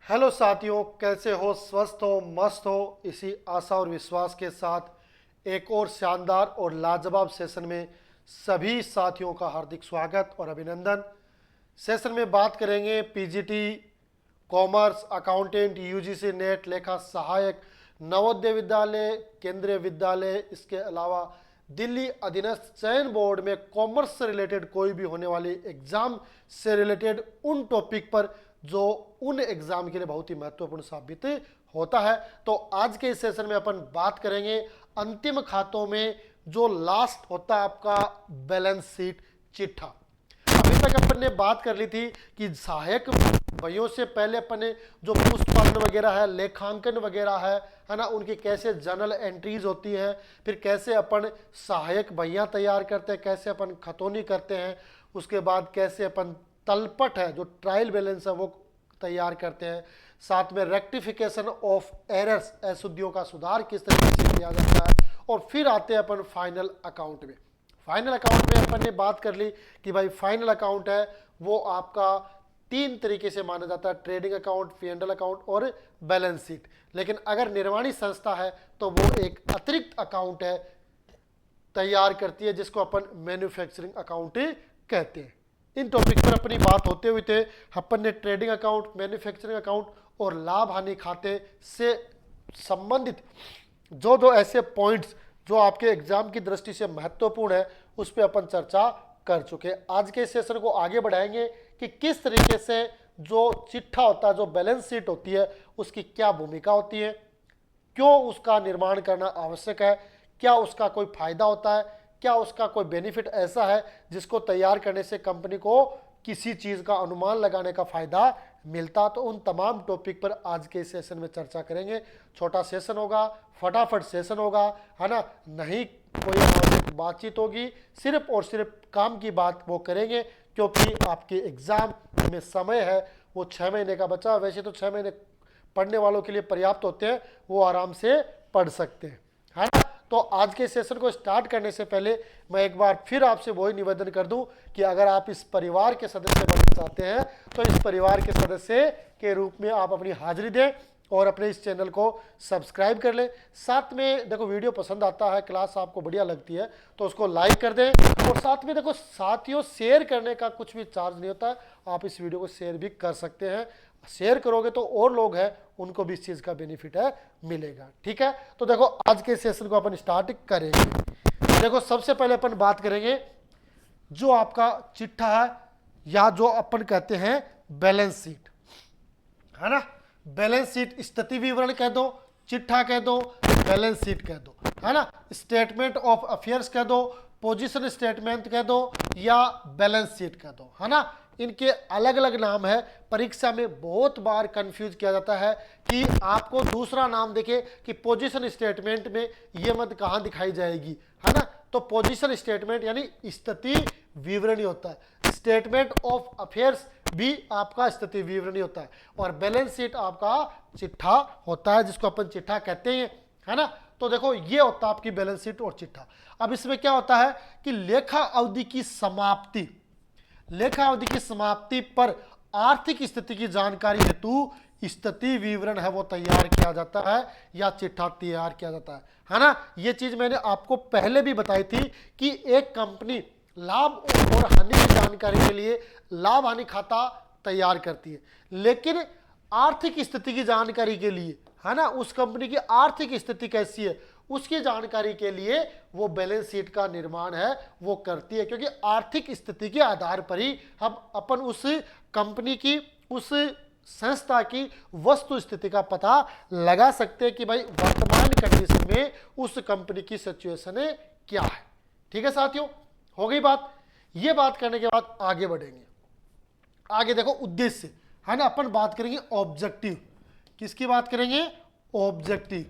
Hello साथियों, कैसे हो? स्वस्थ हो, मस्त हो? इसी आशा और विश्वास के साथ एक और शानदार और लाजवाब सेशन में सभी साथियों का हार्दिक स्वागत और अभिनंदन। सेशन में बात करेंगे PGT, commerce, accountant, UGC net, लेखा सहायक, नवोदय विद्यालय, केंद्रीय विद्यालय, इसके अलावा दिल्ली अधीनस्थ चयन बोर्ड में कॉमर्स से रिलेटेड कोई भी होने वाली एग्जाम से रिलेटेड उन टॉपिक पर जो उन एग्जाम के लिए बहुत ही महत्वपूर्ण साबित होता है। तो आज के इस सेशन में अपन बात करेंगे अंतिम खातों में जो लास्ट होता है आपका बैलेंस शीट चिट्ठा। अभी तक अपन ने बात कर ली थी कि सहायक भैयों से पहले अपन ने जो पुस्तकांकन वगैरह है, लेखांकन वगैरह है ना, उनकी कैसे जर्नल एंट्रीज होती है, फिर कैसे अपन सहायक भैया तैयार करते हैं, कैसे अपन खतौनी करते हैं, उसके बाद कैसे अपन तलपट है जो ट्रायल बैलेंस है वो तैयार करते हैं, साथ में रेक्टिफिकेशन ऑफ एरर्स, अशुद्धियों का सुधार किस तरीके से किया जाता है, और फिर आते हैं अपन फाइनल अकाउंट में। फाइनल अकाउंट में अपन ने बात कर ली कि भाई फाइनल अकाउंट है वो आपका तीन तरीके से माना जाता है, ट्रेडिंग अकाउंट, P&L अकाउंट और बैलेंस शीट। लेकिन अगर निर्माणी संस्था है तो वो एक अतिरिक्त अकाउंट है तैयार करती है जिसको अपन मैन्युफैक्चरिंग अकाउंट कहते हैं। इन टॉपिक पर अपनी बात होते हुए थे अपन ने ट्रेडिंग अकाउंट, मैन्युफैक्चरिंग अकाउंट और लाभ हानि खाते से संबंधित जो जो ऐसे पॉइंट्स जो आपके एग्जाम की दृष्टि से महत्वपूर्ण है उस पर अपन चर्चा कर चुके। आज के सेशन को आगे बढ़ाएंगे कि किस तरीके से जो चिट्ठा होता है, जो बैलेंस शीट होती है, उसकी क्या भूमिका होती है, क्यों उसका निर्माण करना आवश्यक है, क्या उसका कोई फायदा होता है, क्या उसका कोई बेनिफिट ऐसा है जिसको तैयार करने से कंपनी को किसी चीज़ का अनुमान लगाने का फायदा मिलता। तो उन तमाम टॉपिक पर आज के सेशन में चर्चा करेंगे। छोटा सेशन होगा, फटाफट सेशन होगा, है ना, नहीं कोई अनावश्यक बातचीत होगी, सिर्फ और सिर्फ काम की बात वो करेंगे क्योंकि आपके एग्जाम में समय है वो 6 महीने का बचा। वैसे तो 6 महीने पढ़ने वालों के लिए पर्याप्त होते हैं, वो आराम से पढ़ सकते हैं, है ना। तो आज के सेशन को स्टार्ट करने से पहले मैं एक बार फिर आपसे वही निवेदन कर दूं कि अगर आप इस परिवार के सदस्य बनना चाहते हैं तो इस परिवार के सदस्य के रूप में आप अपनी हाजिरी दें और अपने इस चैनल को सब्सक्राइब कर लें। साथ में देखो, वीडियो पसंद आता है, क्लास आपको बढ़िया लगती है तो उसको लाइक कर दें, और साथ में देखो साथियों, शेयर करने का कुछ भी चार्ज नहीं होता है, आप इस वीडियो को शेयर भी कर सकते हैं। शेयर करोगे तो और लोग हैं उनको भी इस चीज़ का बेनिफिट है मिलेगा, ठीक है। तो देखो आज के सेशन को अपन स्टार्ट करेंगे। देखो सबसे पहले अपन बात करेंगे जो आपका चिट्ठा है या जो अपन कहते हैं बैलेंस शीट, है ना। बैलेंस शीट स्थिति विवरण कह दो, चिट्ठा कह दो, बैलेंस शीट कह दो, है ना, स्टेटमेंट ऑफ अफेयर्स कह दो, पोजीशन स्टेटमेंट कह दो या बैलेंस शीट कह दो, है ना। इनके अलग अलग नाम है। परीक्षा में बहुत बार कंफ्यूज किया जाता है कि आपको दूसरा नाम देखे कि पोजीशन स्टेटमेंट में ये मत कहाँ दिखाई जाएगी, है ना। तो पोजीशन स्टेटमेंट यानी स्थिति विवरणी होता है, स्टेटमेंट ऑफ अफेयर्स भी आपका स्थिति विवरणी होता है, और बैलेंस शीट आपका चिट्ठा होता है जिसको अपन चिट्ठा कहते हैं, है ना। तो देखो ये होता है आपकी बैलेंस शीट और चिट्ठा। अब इसमें क्या होता है कि लेखा अवधि की समाप्ति, लेखा अवधि की समाप्ति पर आर्थिक स्थिति की जानकारी हेतु स्थिति विवरण है वो तैयार किया जाता है या चिट्ठा तैयार किया जाता है ना। ये चीज मैंने आपको पहले भी बताई थी कि एक कंपनी लाभ और हानि की जानकारी के लिए लाभ हानि खाता तैयार करती है, लेकिन आर्थिक स्थिति की जानकारी के लिए, है ना, उस कंपनी की आर्थिक स्थिति कैसी है उसकी जानकारी के लिए वो बैलेंस शीट का निर्माण है वो करती है, क्योंकि आर्थिक स्थिति के आधार पर ही हम अपन उस कंपनी की, उस संस्था की वस्तु स्थिति का पता लगा सकते हैं कि भाई वर्तमान कंडीशन में उस कंपनी की सिचुएशन क्या है। ठीक है साथियों, हो गई बात। ये बात करने के बाद आगे बढ़ेंगे। आगे देखो उद्देश्य, है ना, अपन बात करेंगे ऑब्जेक्टिव। किसकी बात करेंगे? ऑब्जेक्टिव।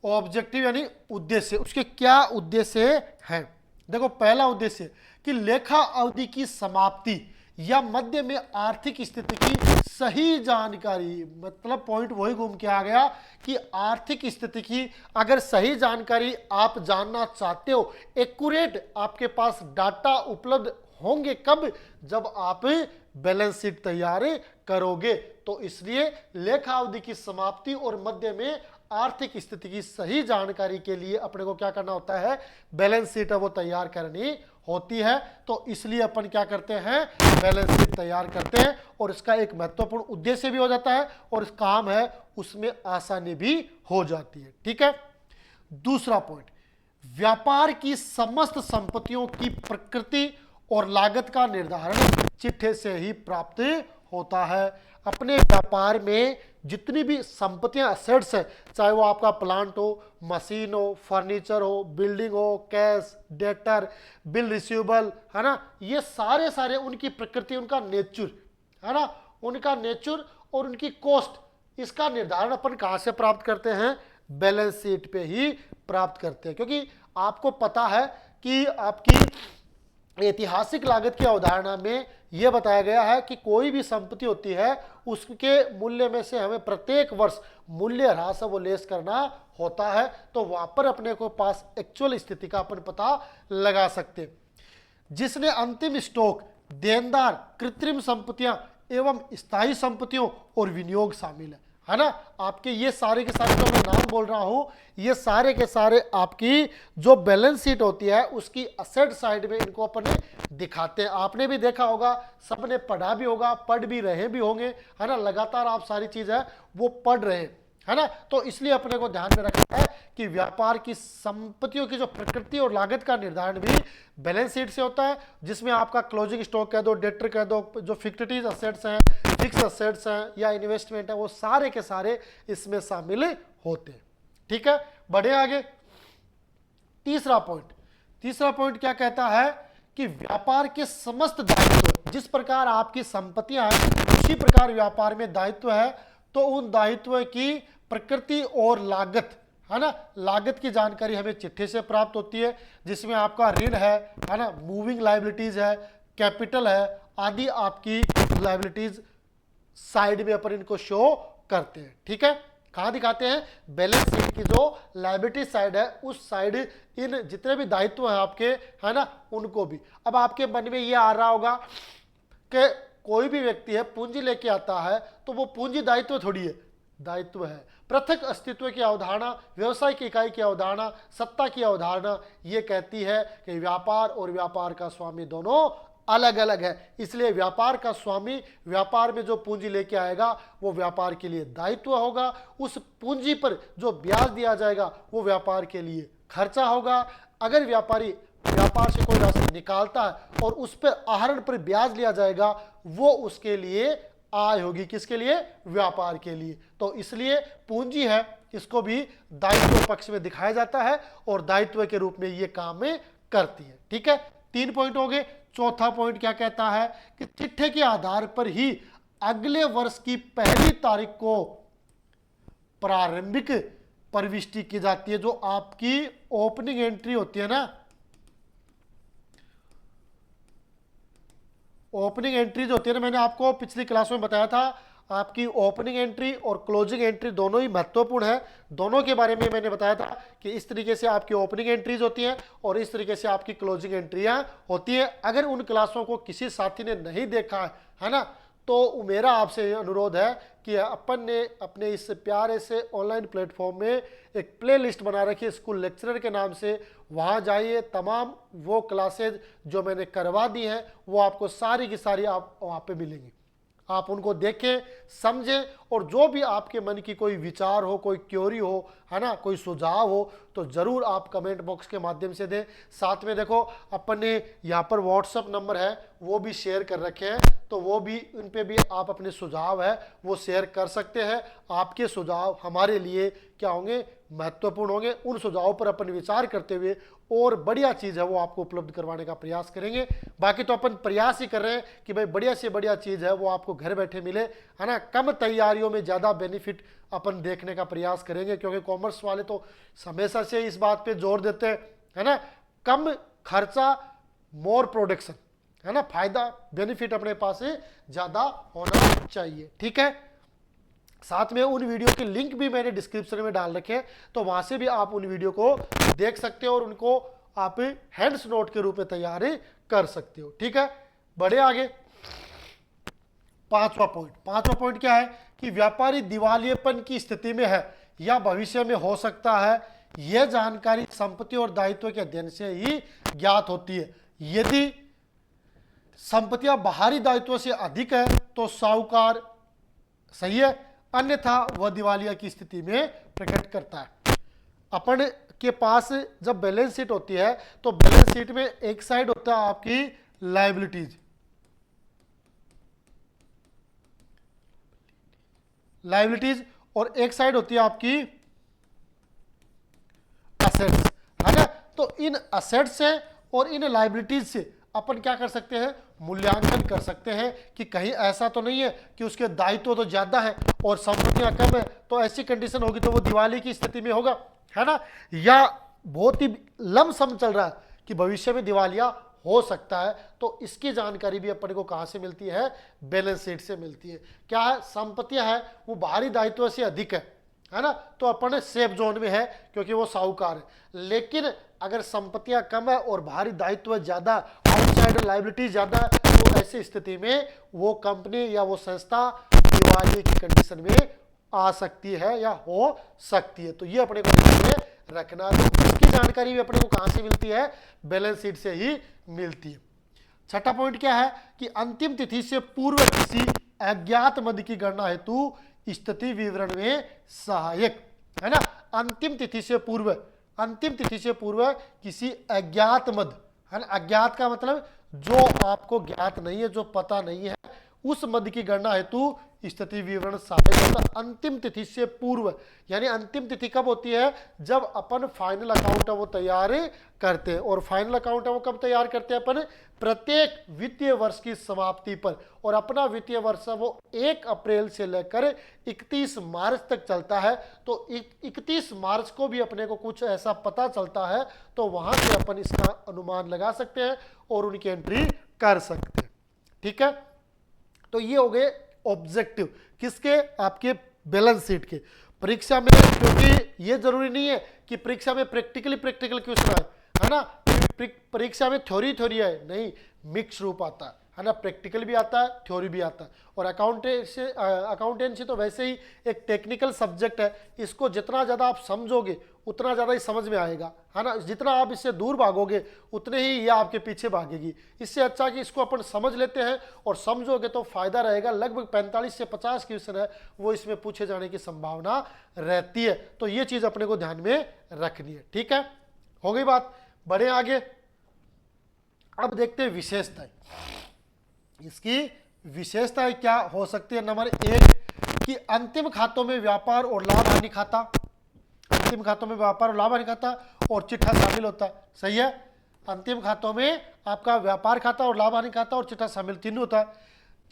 ऑब्जेक्टिव यानी उद्देश्य, उसके क्या उद्देश्य हैं। देखो पहला उद्देश्य कि लेखा अवधि की समाप्ति या मध्य में आर्थिक स्थिति की सही जानकारी, मतलब पॉइंट वही घूम के आ गया कि आर्थिक स्थिति की अगर सही जानकारी आप जानना चाहते हो, एक्यूरेट आपके पास डाटा उपलब्ध होंगे कब, जब आप बैलेंस शीट तैयार करोगे। तो इसलिए लेखा अवधि की समाप्ति और मध्य में आर्थिक स्थिति की सही जानकारी के लिए अपने को क्या करना होता है, बैलेंस शीट है वो तैयार करनी होती है। तो इसलिए अपन क्या करते हैं, बैलेंस शीट तैयार करते हैं, और इसका एक महत्वपूर्ण उद्देश्य भी हो जाता है और इस काम है उसमें आसानी भी हो जाती है। ठीक है। दूसरा पॉइंट, व्यापार की समस्त संपत्तियों की प्रकृति और लागत का निर्धारण चिट्ठे से ही प्राप्त होता है। अपने व्यापार में जितनी भी संपत्तियां, एसेट्स है, चाहे वो आपका प्लांट हो, मशीन हो, फर्नीचर हो, बिल्डिंग हो, कैश, डेटर, बिल रिसीवेबल, है ना, ये सारे उनकी प्रकृति, उनका नेचर, है ना, उनका नेचर और उनकी कॉस्ट, इसका निर्धारण अपन कहां से प्राप्त करते हैं, बैलेंस शीट पे ही प्राप्त करते हैं। क्योंकि आपको पता है कि आपकी ऐतिहासिक लागत की अवधारणा में यह बताया गया है कि कोई भी संपत्ति होती है उसके मूल्य में से हमें प्रत्येक वर्ष मूल्य ह्रास वो लेस करना होता है। तो वहां पर अपने को पास एक्चुअल स्थिति का अपन पता लगा सकते हैं। जिसने अंतिम स्टॉक, देनदार, कृत्रिम संपत्तियां एवं स्थायी संपत्तियों और विनियोग शामिल है ना। आपके ये सारे के सारे जो मैं नाम बोल रहा हूं, ये सारे के सारे आपकी जो बैलेंस शीट होती है उसकी असेट साइड में इनको अपन दिखाते हैं। आपने भी देखा होगा, सबने पढ़ा भी होगा, पढ़ भी रहे भी होंगे, है ना, लगातार आप सारी चीज है वो पढ़ रहे हैं, है ना। तो इसलिए अपने को ध्यान में रखना है कि व्यापार की संपत्तियों की जो प्रकृति और लागत का निर्धारण भी बैलेंस शीट से होता है, जिसमें आपका क्लोजिंग स्टॉक कह दो, डेटर कह दो, जो फिक्टिव असेट्स हैं, फिक्स असेट्स हैं या इन्वेस्टमेंट है, वो सारे के सारे इसमें शामिल होते हैं। ठीक है, बढ़े आगे। तीसरा पॉइंट क्या कहता है कि व्यापार के समस्त दायित्व, जिस प्रकार आपकी संपत्तियां हैं उसी प्रकार व्यापार में दायित्व है, तो उन दायित्व की प्रकृति और लागत, है ना, लागत की जानकारी हमें चिट्ठे से प्राप्त होती है, जिसमें आपका ऋण है ना, मूविंग लायबिलिटीज है, कैपिटल है, आदि आपकी लायबिलिटीज साइड में अपन इनको शो करते हैं। ठीक है, कहां दिखाते हैं, बैलेंस शीट की जो लायबिलिटी साइड है उस साइड इन जितने भी दायित्व हैं आपके, है ना, उनको भी। अब आपके मन में ये आ रहा होगा कि कोई भी व्यक्ति है पूंजी लेके आता है तो वो पूंजी दायित्व थोड़ी है, दायित्व है। पृथक अस्तित्व की अवधारणा, व्यवसाय की इकाई की अवधारणा, सत्ता की अवधारणा ये कहती है कि व्यापार और व्यापार का स्वामी दोनों अलग अलग है। इसलिए व्यापार का स्वामी व्यापार में जो पूंजी लेके आएगा वो व्यापार के लिए दायित्व होगा, उस पूंजी पर जो ब्याज दिया जाएगा वो व्यापार के लिए खर्चा होगा। अगर व्यापारी व्यापार से कोई राशि निकालता है और उस पर आहरण पर ब्याज लिया जाएगा, वो उसके लिए आय होगी, किसके लिए, व्यापार के लिए। तो इसलिए पूंजी है, इसको भी दायित्व पक्ष में दिखाया जाता है और दायित्व के रूप में ये काम करती है। ठीक है, 3 पॉइंट हो गए। चौथा पॉइंट क्या कहता है कि चिट्ठे के आधार पर ही अगले वर्ष की पहली तारीख को प्रारंभिक प्रविष्टि की जाती है। जो आपकी ओपनिंग एंट्री होती है ना, ओपनिंग एंट्री जो होती है ना, मैंने आपको पिछली क्लास में बताया था, आपकी ओपनिंग एंट्री और क्लोजिंग एंट्री दोनों ही महत्वपूर्ण है। दोनों के बारे में मैंने बताया था कि इस तरीके से आपकी ओपनिंग एंट्रीज होती हैं और इस तरीके से आपकी क्लोजिंग एंट्रियां होती हैं। अगर उन क्लासों को किसी साथी ने नहीं देखा है ना, तो मेरा आपसे अनुरोध है कि अपन ने अपने इस प्यारे से ऑनलाइन प्लेटफॉर्म में एक प्लेलिस्ट बना रखी है स्कूल लेक्चरर के नाम से, वहाँ जाइए, तमाम वो क्लासेज जो मैंने करवा दी हैं वो आपको सारी की सारी आप वहाँ पे मिलेंगी। आप उनको देखें, समझें, और जो भी आपके मन की कोई विचार हो, कोई क्योरी हो, है ना, कोई सुझाव हो, तो ज़रूर आप कमेंट बॉक्स के माध्यम से दें। साथ में देखो अपन ने यहाँ पर व्हाट्सएप नंबर है वो भी शेयर कर रखे हैं, तो वो भी, उन पे भी आप अपने सुझाव है वो शेयर कर सकते हैं। आपके सुझाव हमारे लिए क्या होंगे, महत्वपूर्ण होंगे। उन सुझावों पर अपन विचार करते हुए और बढ़िया चीज़ है वो आपको उपलब्ध करवाने का प्रयास करेंगे। बाकी तो अपन प्रयास ही कर रहे हैं कि भाई बढ़िया से बढ़िया चीज़ है वो आपको घर बैठे मिले, है ना। कम तैयारियों में ज़्यादा बेनिफिट अपन देखने का प्रयास करेंगे, क्योंकि कॉमर्स वाले तो हमेशा से इस बात पे जोर देते हैं, है ना, कम खर्चा मोर प्रोडक्शन, है ना, फायदा बेनिफिट अपने पास से ज़्यादा होना चाहिए। ठीक है, साथ में उन वीडियो के लिंक भी मैंने डिस्क्रिप्शन में डाल रखे हैं, तो वहां से भी आप उन वीडियो को देख सकते हो और उनको आप हैंड्स नोट के रूप में तैयार कर सकते हो। ठीक है, बढ़े आगे। पांचवा पॉइंट क्या है कि व्यापारी दिवालियेपन की स्थिति में है या भविष्य में हो सकता है, यह जानकारी संपत्ति और दायित्व के अध्ययन से ही ज्ञात होती है। यदि संपत्तियां बाहरी दायित्व से अधिक है तो साहूकार सही है, अन्यथा वह दिवालिया की स्थिति में प्रकट करता है। अपन के पास जब बैलेंस शीट होती है तो बैलेंस शीट में एक साइड होता है आपकी लायबिलिटीज और एक साइड होती है आपकी असेट्स, है ना। तो इन असेट्स से और इन लायबिलिटीज से अपन क्या कर सकते हैं, मूल्यांकन कर सकते हैं कि कहीं ऐसा तो नहीं है कि उसके दायित्व तो ज्यादा है और संपत्तियां कम है, तो ऐसी कंडीशन होगी तो वो दिवाली की स्थिति में होगा, है ना। या बहुत ही लमसम चल रहा है कि भविष्य में दिवालिया हो सकता है, तो इसकी जानकारी भी अपन को कहां से मिलती है, बैलेंस शीट से मिलती है। क्या है, संपत्तियां है वो बाहरी दायित्व से अधिक है ना, तो अपन सेफ जोन में है क्योंकि वो साहूकार है। लेकिन अगर संपत्तियां कम है और बाहरी दायित्व ज्यादा, आउटसाइड लायबिलिटी ज्यादा है, तो ऐसी स्थिति में वो कंपनी या वो संस्था दिवालिया की कंडीशन में आ सकती है या हो सकती है। तो ये अपने को ध्यान में रखना है। तो इसकी जानकारी भी अपने को कहां से मिलती है, बैलेंस शीट से ही मिलती है। छठा पॉइंट क्या है कि अंतिम तिथि से पूर्व किसी अज्ञात मद की गणना हेतु स्थिति विवरण में सहायक, है ना। अंतिम तिथि से पूर्व किसी अज्ञात मद, है ना। अज्ञात का मतलब जो आपको ज्ञात नहीं है, जो पता नहीं है, उस मद की गणना हेतु स्थिति विवरण सहायक होता है। अंतिम तिथि से पूर्व यानी अंतिम तिथि कब होती है, जब अपन फाइनल अकाउंट है वो तैयार करते हैं। और फाइनल अकाउंट है वो कब तैयार करते हैं, अपन प्रत्येक वित्तीय वर्ष की समाप्ति पर। और अपना वित्तीय वर्ष है वो 1 अप्रैल से लेकर 31 मार्च तक चलता है। तो 31 मार्च को भी अपने को कुछ ऐसा पता चलता है तो वहां से अपन इसका अनुमान लगा सकते हैं और उनकी एंट्री कर सकते हैं। ठीक है, तो ये हो गए ऑब्जेक्टिव किसके, आपके बैलेंस शीट के। परीक्षा में, क्योंकि ये जरूरी नहीं है कि परीक्षा में प्रैक्टिकल क्वेश्चन आए, है ना। परीक्षा में थ्योरी है, नहीं, मिक्स रूप आता है ना। प्रैक्टिकल भी आता है, थ्योरी भी आता है। और अकाउंटेंसी तो वैसे ही एक टेक्निकल सब्जेक्ट है, इसको जितना ज़्यादा आप समझोगे उतना ज़्यादा ही समझ में आएगा, है ना। जितना आप इससे दूर भागोगे उतने ही ये आपके पीछे भागेगी। इससे अच्छा कि इसको अपन समझ लेते हैं और समझोगे तो फायदा रहेगा। लगभग 45 से 50 क्वेश्चन है वो इसमें पूछे जाने की संभावना रहती है, तो ये चीज़ अपने को ध्यान में रखनी है। ठीक है, हो गई बात, बढ़े आगे। अब देखते हैं विशेषताएं। इसकी विशेषताएं क्या हो सकती है। नंबर 1 कि अंतिम खातों में व्यापार और लाभ हानि खाता, अंतिम खातों में व्यापार और लाभ हानि खाता और चिट्ठा शामिल होता है। सही है, अंतिम खातों में आपका व्यापार खाता और लाभ हानि खाता और चिट्ठा शामिल तीनों होता है।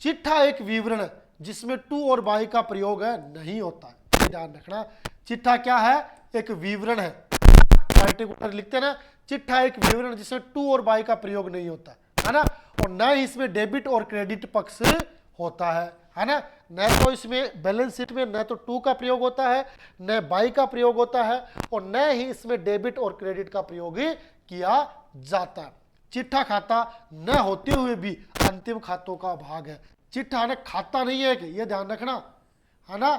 चिट्ठा एक विवरण है जिसमें टू और बाई का प्रयोग है नहीं होता है, ध्यान रखना। चिट्ठा क्या है, एक विवरण है, पर्टिकुलर लिखते हैं ना। चिट्ठा एक विवरण जिसमें टू और बाई का प्रयोग नहीं होता है ना। और न ही इसमें डेबिट और क्रेडिट पक्ष होता है ना। न तो इसमें बैलेंस शीट में न तो टू का प्रयोग होता है, न बाई का प्रयोग होता है, और न ही इसमें डेबिट और क्रेडिट का प्रयोग किया जाता है। चिट्ठा खाता न होते हुए भी अंतिम खातों का भाग है। चिट्ठा न खाता नहीं है कि, ये ध्यान रखना, है ना।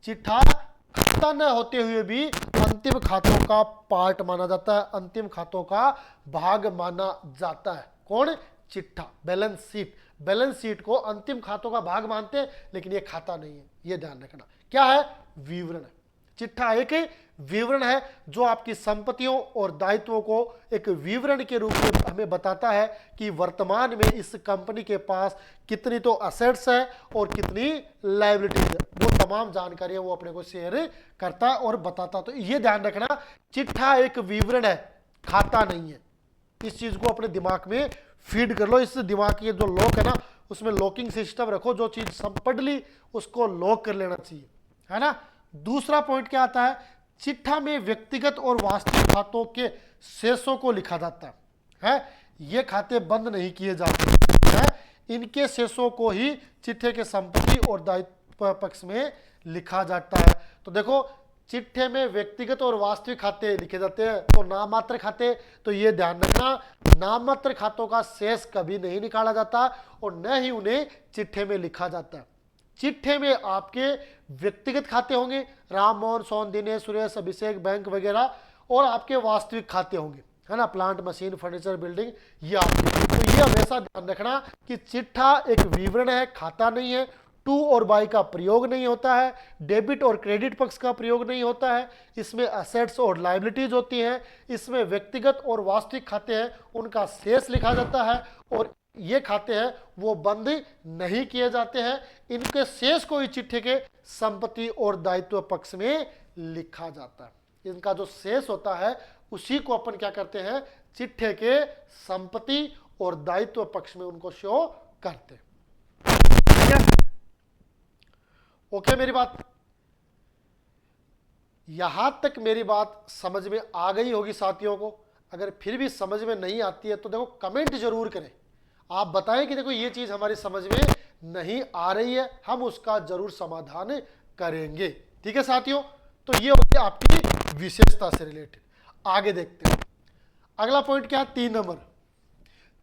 चिट्ठा खाता न होते हुए भी अंतिम खातों का पार्ट माना जाता है, अंतिम खातों का भाग माना जाता है। कौन, चिट्ठा। बैलेंस शीट को अंतिम खातों का भाग मानते हैं लेकिन ये खाता नहीं है, ये ध्यान रखना। क्या है, विवरण है। चिट्ठा एक विवरण है जो आपकी संपत्तियों और दायित्वों को एक विवरण के रूप में हमें बताता है कि वर्तमान में इस कंपनी के पास कितनी तो असेट्स है और कितनी लायबिलिटीज है। वो तमाम जानकारियां वो अपने को शेयर करता और बताता। तो ये ध्यान रखना, चिट्ठा एक विवरण है, खाता नहीं है। इस चीज को अपने दिमाग में फीड कर लो। इस दिमाग के जो लॉक है ना, उसमें लॉकिंग सिस्टम रखो। जो चीज सब पढ़ ली उसको लॉक कर लेना चाहिए, है ना। दूसरा पॉइंट क्या आता है, चिट्ठा में व्यक्तिगत और वास्तविक खातों के शेषों को लिखा जाता है। ये खाते बंद नहीं किए जाते हैं, इनके शेषों को ही चिट्ठे के संपत्ति और दायित्व पक्ष में लिखा जाता है। तो देखो, चिट्ठे में व्यक्तिगत और वास्तविक खाते लिखे जाते हैं। तो नाममात्र खाते, तो ये ध्यान रखना, नाममात्र खातों का शेष कभी नहीं निकाला जाता और न ही उन्हें चिट्ठे में लिखा जाता है। चिट्ठे में आपके व्यक्तिगत खाते होंगे, राम मोहन सोहन दिनेश सुरेश अभिषेक बैंक वगैरह, और आपके वास्तविक खाते होंगे, है ना, प्लांट मशीन फर्नीचर बिल्डिंग, ये आपके। तो ये हमेशा ध्यान रखना कि चिट्ठा एक विवरण है, खाता नहीं है। टू और बाई का प्रयोग नहीं होता है, डेबिट और क्रेडिट पक्ष का प्रयोग नहीं होता है, इसमें एसेट्स और लायबिलिटीज होती हैं, इसमें व्यक्तिगत और वास्तविक खाते हैं उनका शेष लिखा जाता है, और ये खाते हैं वो बंद नहीं किए जाते हैं। इनके शेष को ही चिट्ठे के संपत्ति और दायित्व पक्ष में लिखा जाता है। इनका जो शेष होता है उसी को अपन क्या करते हैं, चिट्ठे के संपत्ति और दायित्व पक्ष में उनको शो करते हैं। ठीक है, ओके मेरी बात, यहां तक मेरी बात समझ में आ गई होगी साथियों को। अगर फिर भी समझ में नहीं आती है तो देखो कमेंट जरूर करें, आप बताएं कि देखो ये चीज हमारी समझ में नहीं आ रही है, हम उसका जरूर समाधान करेंगे। ठीक है साथियों, तो ये होती है आपकी विशेषता से रिलेटेड। आगे देखते हैं, अगला पॉइंट क्या है, 3 नंबर,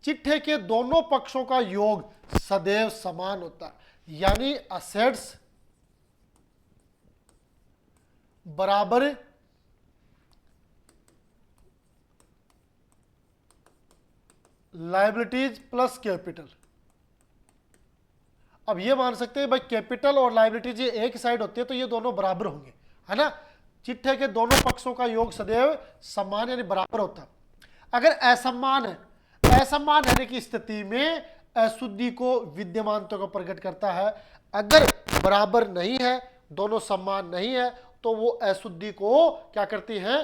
चिट्ठे के दोनों पक्षों का योग सदैव समान होता है, यानी असेट्स बराबर लायबिलिटीज प्लस कैपिटल। अब ये मान सकते हैं भाई कैपिटल और लायबिलिटीज ये एक साइड होती है तो ये दोनों बराबर होंगे, है ना। चिट्ठे के दोनों पक्षों का योग सदैव समान यानी बराबर होता है। अगर असमान है, असमान रहने की स्थिति में अशुद्धि को विद्यमानता को प्रकट करता है। अगर बराबर नहीं है, दोनों समान नहीं है, तो वो अशुद्धि को क्या करती है,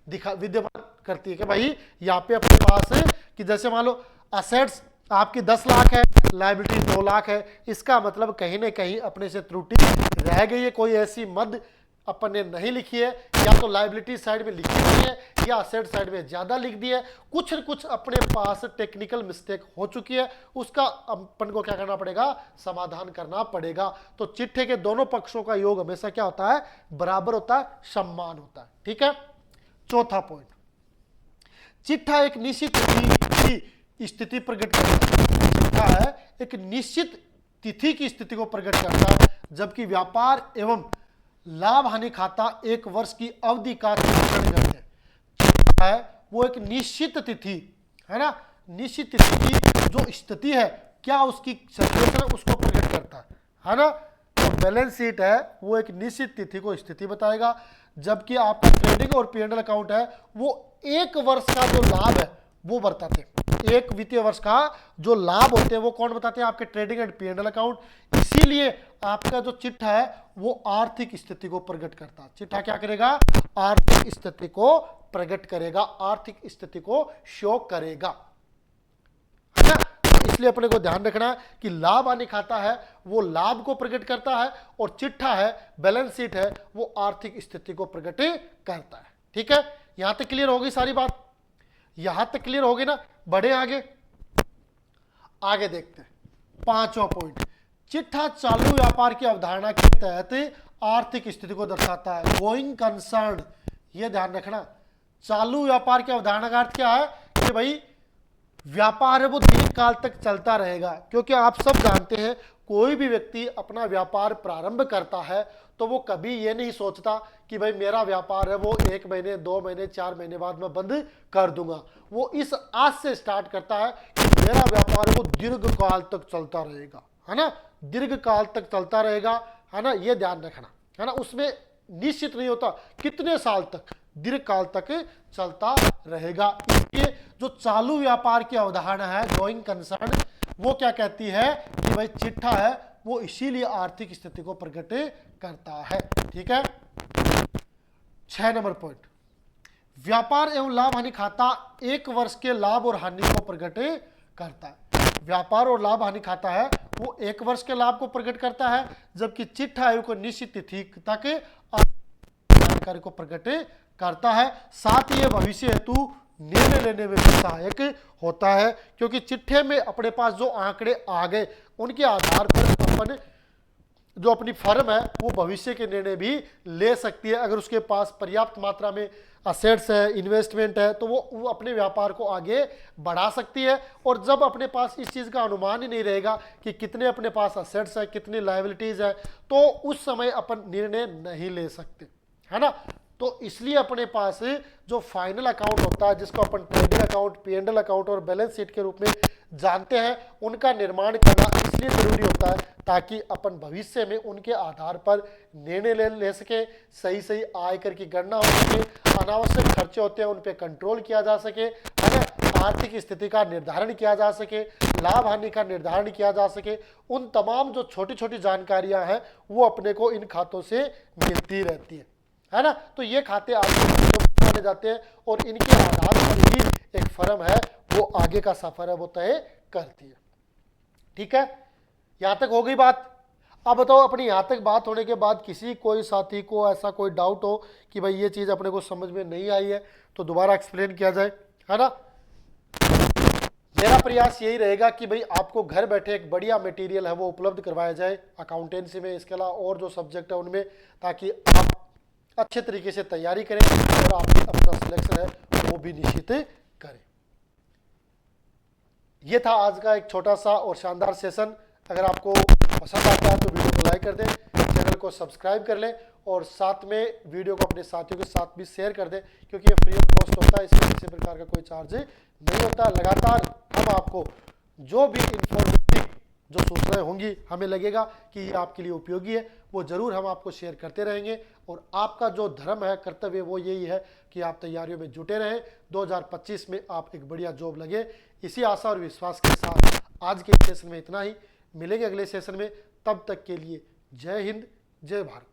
विद्यमान करती है कि भाई यहाँ पे अपने पास है कि जैसे मान लो असेट्स आपकी 10 लाख है, लायबिलिटी 2 लाख है, इसका मतलब कहीं ना कहीं अपने से त्रुटि रह गई है, कोई ऐसी मद अपन ने नहीं लिखी है, या तो लायबिलिटी साइड में लिखी नहीं है या असेट साइड में ज्यादा लिख दी है, कुछ न कुछ अपने पास टेक्निकल मिस्टेक हो चुकी है, उसका अपन को क्या करना पड़ेगा, समाधान करना पड़ेगा। तो चिट्ठे के दोनों पक्षों का योग हमेशा क्या होता है, बराबर होता है, समान होता है। ठीक है, चौथा पॉइंट, चिट्ठा एक निश्चित तिथि की स्थिति प्रकट करता है। चिट्ठा है एक निश्चित तिथि की स्थिति को प्रकट करता है, जबकि व्यापार एवं लाभ हानि खाता 1 वर्ष की अवधि का चित्रण करते हैं। चिट्ठा है वो एक निश्चित तिथि, है ना, निश्चित तिथि की जो स्थिति है, क्या उसकी सिचुएशन है उसको प्रकट करता है ना। तो बैलेंस शीट है वो एक निश्चित तिथि को स्थिति बताएगा, जबकि आपका ट्रेडिंग और P&L अकाउंट है वो 1 वर्ष का जो लाभ है वो बताते हैं। एक वित्तीय वर्ष का जो लाभ होते हैं वो कौन बताते हैं, आपके ट्रेडिंग एंड P&L अकाउंट। इसीलिए आपका जो चिट्ठा है वो आर्थिक स्थिति को प्रकट करता है। चिट्ठा क्या करेगा, आर्थिक स्थिति को प्रकट करेगा, आर्थिक स्थिति को शो करेगा, है ना। इसलिए अपने को ध्यान रखना है कि लाभ हानि खाता है वो लाभ को प्रकट करता है, और चिट्ठा है, बैलेंस शीट है, वो आर्थिक स्थिति को प्रकट करता है। ठीक है, यहां तक क्लियर होगी सारी बात, यहां तक क्लियर होगी ना। बढ़े आगे, आगे देखते हैं 5वां पॉइंट, चिट्ठा चालू व्यापार की अवधारणा के तहत आर्थिक स्थिति को दर्शाता है, गोइंग कंसर्न। यह ध्यान रखना, चालू व्यापार की अवधारणा का अर्थ क्या है कि भाई व्यापार है वो दीर्घ काल तक चलता रहेगा, क्योंकि आप सब जानते हैं कोई भी व्यक्ति अपना व्यापार प्रारंभ करता है तो वो कभी ये नहीं सोचता कि भाई मेरा व्यापार है वो 1 महीने 2 महीने 4 महीने बाद मैं बंद कर दूंगा। वो इस आस से स्टार्ट करता है कि मेरा व्यापार है वो दीर्घ काल तक चलता रहेगा, है ना, दीर्घ काल तक चलता रहेगा, है ना, ये ध्यान रखना, है ना। उसमें निश्चित नहीं होता कितने साल तक, दीर्घ काल तक चलता रहेगा। इसलिए जो चालू व्यापार की अवधारणा है, गोइंग कंसर्न, वो क्या कहती है कि भाई चिट्ठा है वो इसीलिए आर्थिक स्थिति को प्रकट करता है। ठीक है, 6 नंबर पॉइंट, व्यापार एवं लाभ हानि खाता 1 वर्ष के लाभ और हानि को प्रकट करता है। व्यापार और लाभ हानि खाता है वो 1 वर्ष के लाभ को प्रकट करता है, जबकि चिट्ठा आयु को निश्चित तिथि तक जानकारी को प्रकट करता है। साथ ही भविष्य हेतु निर्णय लेने में भी सहायक होता है, क्योंकि चिट्ठे में अपने पास जो आंकड़े आ गए उनके आधार पर अपन जो अपनी फर्म है वो भविष्य के निर्णय भी ले सकती है। अगर उसके पास पर्याप्त मात्रा में असेट्स है, इन्वेस्टमेंट है, तो वो अपने व्यापार को आगे बढ़ा सकती है। और जब अपने पास इस चीज़ का अनुमान ही नहीं रहेगा कि कितने अपने पास असेट्स है, कितनी लायबिलिटीज है, तो उस समय अपन निर्णय नहीं ले सकते, है ना। तो इसलिए अपने पास जो फाइनल अकाउंट होता है, जिसको अपन ट्रेडिंग अकाउंट, P&L अकाउंट और बैलेंस शीट के रूप में जानते हैं, उनका निर्माण करना इसलिए जरूरी होता है ताकि अपन भविष्य में उनके आधार पर निर्णय ले सके, सही सही आयकर की गणना हो सके, अनावश्यक खर्चे होते हैं उन पर कंट्रोल किया जा सके, है ना, आर्थिक स्थिति का निर्धारण किया जा सके, लाभ हानि का निर्धारण किया जा सके। उन तमाम जो छोटी छोटी जानकारियां हैं वो अपने को इन खातों से मिलती रहती है ना। तो ये खाते आपको माने जाते हैं और इनके आधार पर ही एक फर्म है वो आगे का सफर है वो तय करती है। ठीक है, यहां तक हो गई बात। अब बताओ, अपनी यहां तक बात होने के बाद किसी कोई साथी को ऐसा कोई डाउट हो कि भाई ये चीज अपने को समझ में नहीं आई है, तो दोबारा एक्सप्लेन किया जाए, है ना। मेरा प्रयास यही रहेगा कि भाई आपको घर बैठे एक बढ़िया मटेरियल है वो उपलब्ध करवाया जाए अकाउंटेंसी में, इसके अलावा और जो सब्जेक्ट है उनमें, ताकि आप अच्छे तरीके से तैयारी करें और आप अपना सिलेक्शन है वो भी निश्चित करें। ये था आज का एक छोटा सा और शानदार सेशन। अगर आपको पसंद आता है तो वीडियो को लाइक कर दें, चैनल को सब्सक्राइब कर लें और साथ में वीडियो को अपने साथियों के साथ भी शेयर कर दें, क्योंकि ये फ्री ऑफ कॉस्ट होता है, इसमें किसी प्रकार का कोई चार्ज नहीं होता। लगातार हम आपको जो भी इंफॉर्मेटिव जो सूचनाएं होंगी, हमें लगेगा कि ये आपके लिए उपयोगी है, वो जरूर हम आपको शेयर करते रहेंगे। और आपका जो धर्म है, कर्तव्य, वो यही है कि आप तैयारियों में जुटे रहें, 2025 में आप एक बढ़िया जॉब लगे। इसी आशा और विश्वास के साथ आज के सेशन में इतना ही। मिलेंगे अगले सेशन में, तब तक के लिए जय हिंद, जय भारत।